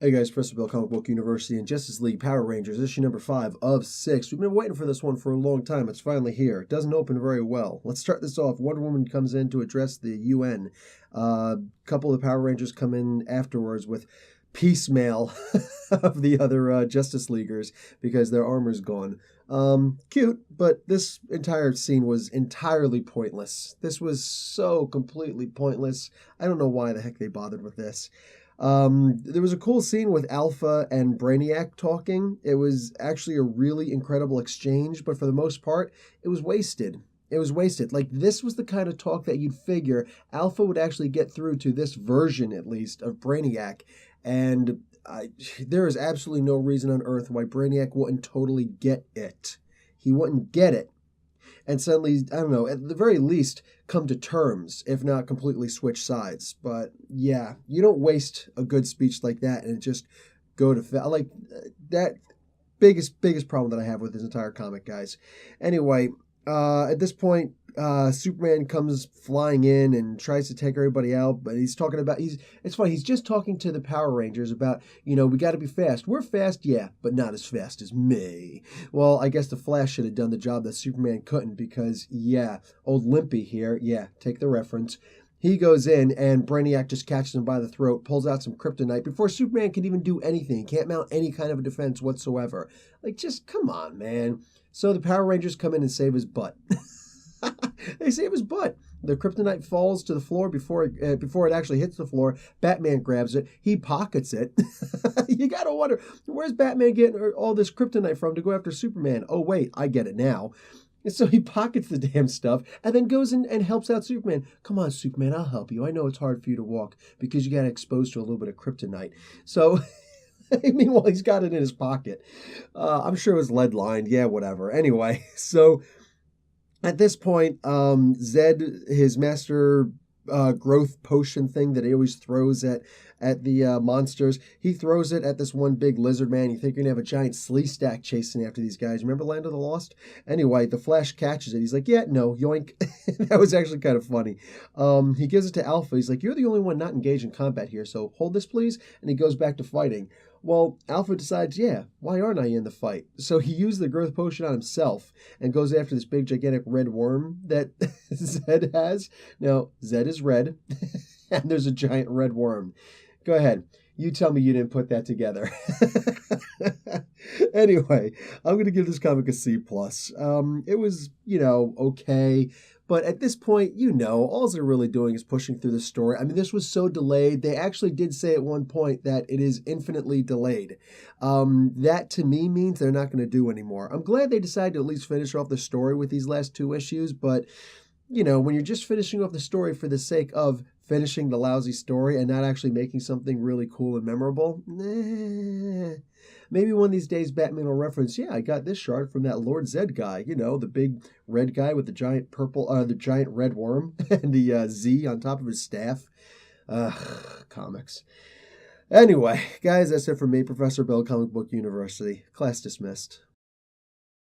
Hey guys, Professor Bill, Comic Book University, and Justice League Power Rangers, issue number 5 of 6. We've been waiting for this one for a long time. It's finally here. It doesn't open very well. Let's start this off. Wonder Woman comes in to address the UN. A couple of the Power Rangers come in afterwards with piecemeal of the other Justice Leaguers because their armor's gone. Cute, but this entire scene was entirely pointless. This was so completely pointless. I don't know why the heck they bothered with this. There was a cool scene with Alpha and Brainiac talking. It was actually a really incredible exchange, but for the most part, it was wasted. It was wasted. Like, this was the kind of talk that you'd figure Alpha would actually get through to this version, at least, of Brainiac. And there is absolutely no reason on Earth why Brainiac wouldn't totally get it. He wouldn't get it. And suddenly, I don't know, at the very least, come to terms, if not completely switch sides. But yeah, you don't waste a good speech like that and just go to, like, that biggest problem that I have with this entire comic, guys. Anyway, at this point, Superman comes flying in and tries to take everybody out, but he's talking about, it's funny, he's just talking to the Power Rangers about, we got to be fast. We're fast, yeah, but not as fast as me. Well, I guess the Flash should have done the job that Superman couldn't because, yeah, old Limpy here, yeah, take the reference. He goes in and Brainiac just catches him by the throat, pulls out some kryptonite before Superman can even do anything. He can't mount any kind of a defense whatsoever. Like, just come on, man. So the Power Rangers come in and save his butt. They save his butt. The kryptonite falls to the floor before it actually hits the floor. Batman grabs it. He pockets it. You gotta wonder, where's Batman getting all this kryptonite from to go after Superman? Oh, wait, I get it now. And so he pockets the damn stuff and then goes in and helps out Superman. Come on, Superman, I'll help you. I know it's hard for you to walk because you got exposed to a little bit of kryptonite. So, meanwhile, he's got it in his pocket. I'm sure it was lead lined. Yeah, whatever. Anyway, so at this point, Zed, his master growth potion thing that he always throws at the monsters, he throws it at this one big lizard man. You think you're going to have a giant slee stack chasing after these guys. Remember Land of the Lost? Anyway, the Flash catches it. He's like, yeah, no, yoink. That was actually kind of funny. He gives it to Alpha. He's like, you're the only one not engaged in combat here, so hold this, please. And he goes back to fighting. Well, Alpha decides, yeah, why aren't I in the fight? So he used the growth potion on himself and goes after this big, gigantic red worm that Zed has. Now, Zed is red, and there's a giant red worm. Go ahead. You tell me you didn't put that together. Anyway, I'm going to give this comic a C+. It was, okay. But at this point, all they're really doing is pushing through the story. I mean, this was so delayed. They actually did say at one point that it is infinitely delayed. That to me means they're not going to do anymore. I'm glad they decided to at least finish off the story with these last 2 issues. But, when you're just finishing off the story for the sake of finishing the lousy story and not actually making something really cool and memorable, maybe one of these days Batman will reference, yeah, I got this shard from that Lord Zed guy, the big red guy with the giant the giant red worm and the Z on top of his staff. Comics. Anyway, guys, that's it for me, Professor Bill, Comic Book University. Class dismissed.